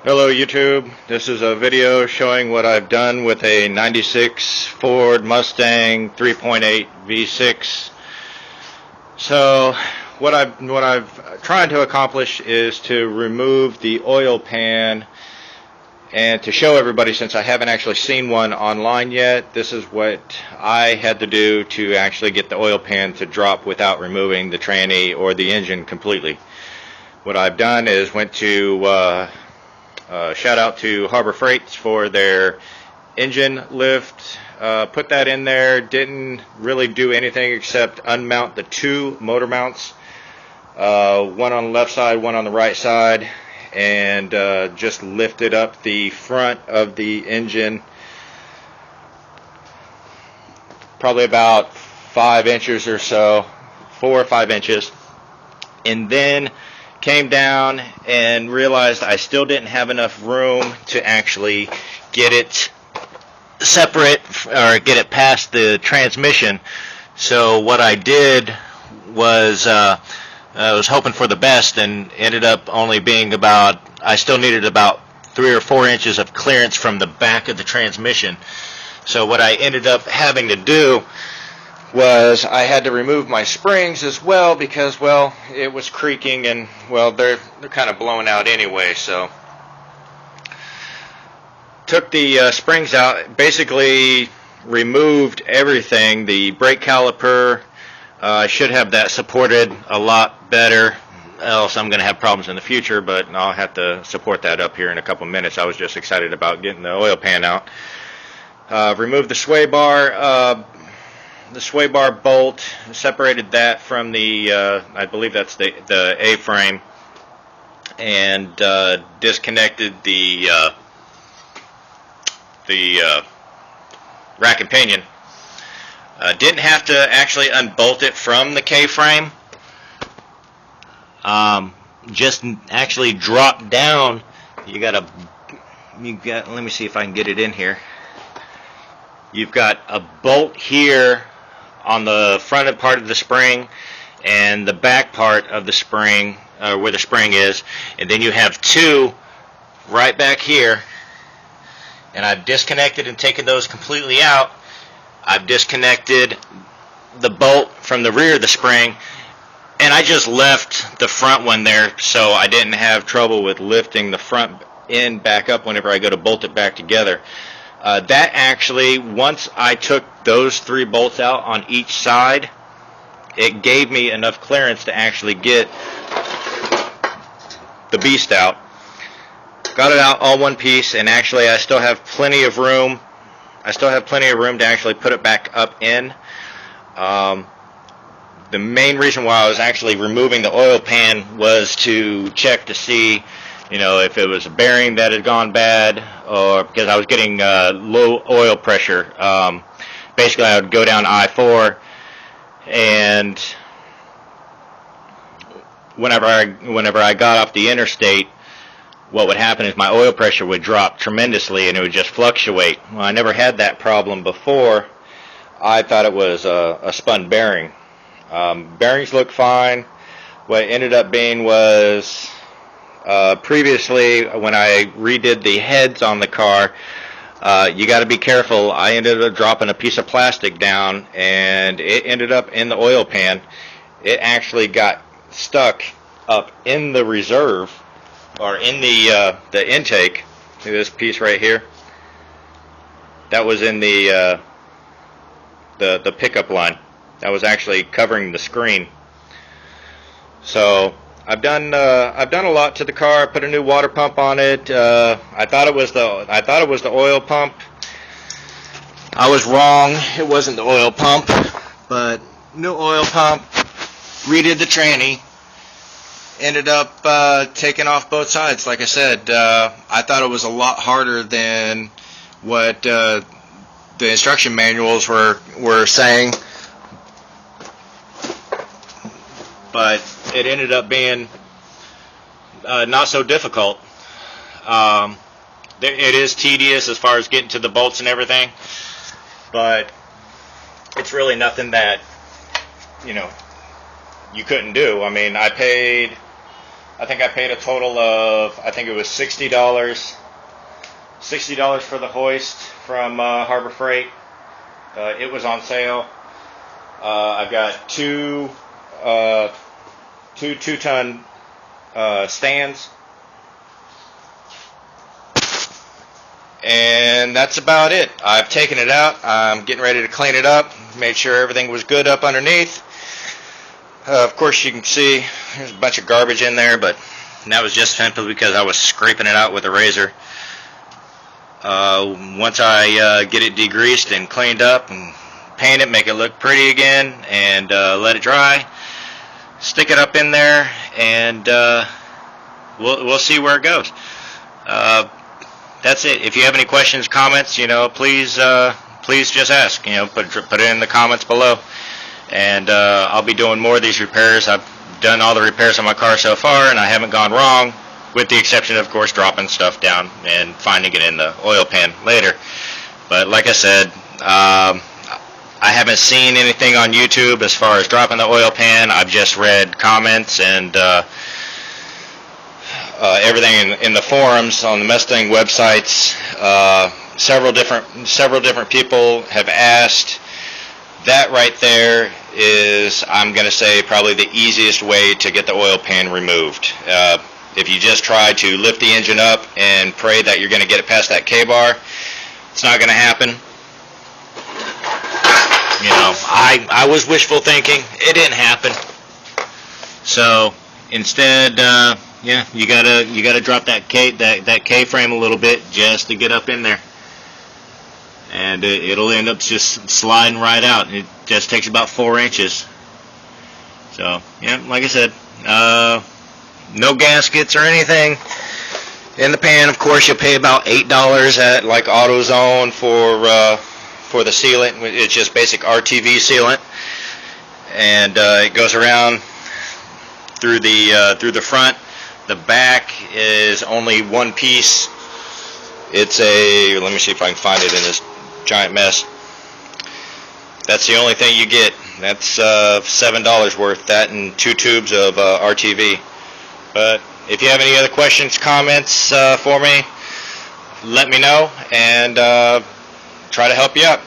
Hello YouTube, this is a video showing what I've done with a 96 Ford Mustang 3.8 V6. So what I've tried to accomplish is to remove the oil pan, and to show everybody, since I haven't actually seen one online yet, this is what I had to do to actually get the oil pan to drop without removing the tranny or the engine completely. What I've done is went to shout out to Harbor Freights for their engine lift. Put that in there. Didn't really do anything except unmount the two motor mounts, one on the left side, one on the right side, and just lifted up the front of the engine probably about 5 inches or so, 4 or 5 inches, and then came down and realized I still didn't have enough room to actually get it separate or get it past the transmission. So what I did was I was hoping for the best, and ended up only being about, I still needed about 3 or 4 inches of clearance from the back of the transmission. So what I ended up having to do was I had to remove my springs as well, because, well, it was creaking, and, well, they're kind of blowing out anyway. So took the springs out, basically removed everything. The brake caliper, I should have that supported a lot better, else I'm going to have problems in the future, but I'll have to support that up here in a couple minutes. I was just excited about getting the oil pan out. Removed the sway bar. The sway bar bolt, separated that from the, I believe that's the A-frame, and disconnected the rack and pinion. Didn't have to actually unbolt it from the K-frame. Just actually dropped down. You got, let me see if I can get it in here. You've got a bolt here on the front part of the spring, and the back part of the spring, where the spring is, and then you have two right back here, and I've disconnected and taken those completely out. I've disconnected the bolt from the rear of the spring, and I just left the front one there so I didn't have trouble with lifting the front end back up whenever I go to bolt it back together. That actually, once I took those 3 bolts out on each side, it gave me enough clearance to actually get the beast out. Got it out all one piece, and actually I still have plenty of room. I still have plenty of room to actually put it back up in. The main reason why I was actually removing the oil pan was to check to see, you know, if it was a bearing that had gone bad, or because I was getting low oil pressure. Basically, I would go down I-4, and whenever I got off the interstate, what would happen is my oil pressure would drop tremendously, and it would just fluctuate. Well, I never had that problem before. I thought it was a spun bearing. Bearings look fine. What it ended up being was, previously, when I redid the heads on the car, you got to be careful. I ended up dropping a piece of plastic down, and it ended up in the oil pan. It actually got stuck up in the reserve, or in the intake. See this piece right here? That was in the pickup line. That was actually covering the screen. So I've done a lot to the car. I put a new water pump on it. I thought it was the oil pump. I was wrong. It wasn't the oil pump, but new oil pump. Redid the tranny. Ended up taking off both sides. Like I said, I thought it was a lot harder than what the instruction manuals were saying, but it ended up being not so difficult. It is tedious as far as getting to the bolts and everything, but it's really nothing that, you know, you couldn't do. I mean, I paid I think I paid a total of, I think it was $60. $60 for the hoist from Harbor Freight. It was on sale. I've got two 2-ton stands, and that's about it. I've taken it out. I'm getting ready to clean it up. Made sure everything was good up underneath. Of course, you can see there's a bunch of garbage in there, but that was just simply because I was scraping it out with a razor. Once I get it degreased and cleaned up and paint it, make it look pretty again, and let it dry, stick it up in there, and we'll see where it goes. That's it. If you have any questions, comments, please just ask. Put it in the comments below, and I'll be doing more of these repairs. I've done all the repairs on my car so far, and I haven't gone wrong, with the exception of course dropping stuff down and finding it in the oil pan later. But like I said, I haven't seen anything on YouTube as far as dropping the oil pan. I've just read comments and everything in the forums on the Mustang websites. Several different people have asked. That right there is, I'm going to say, probably the easiest way to get the oil pan removed. If you just try to lift the engine up and pray that you're going to get it past that K-bar, it's not going to happen. I was wishful thinking. It didn't happen. So instead, you gotta drop that K-frame a little bit just to get up in there, and it'll end up just sliding right out. It just takes about 4 inches. So yeah, like I said, no gaskets or anything in the pan. Of course, you'll pay about $8 at like AutoZone for the sealant. It's just basic RTV sealant, and it goes around through the front. The back is only one piece. It's a, let me see if I can find it in this giant mess. That's the only thing you get. That's $7 worth. That and 2 tubes of RTV. But if you have any other questions, comments for me, let me know, and try to help you out.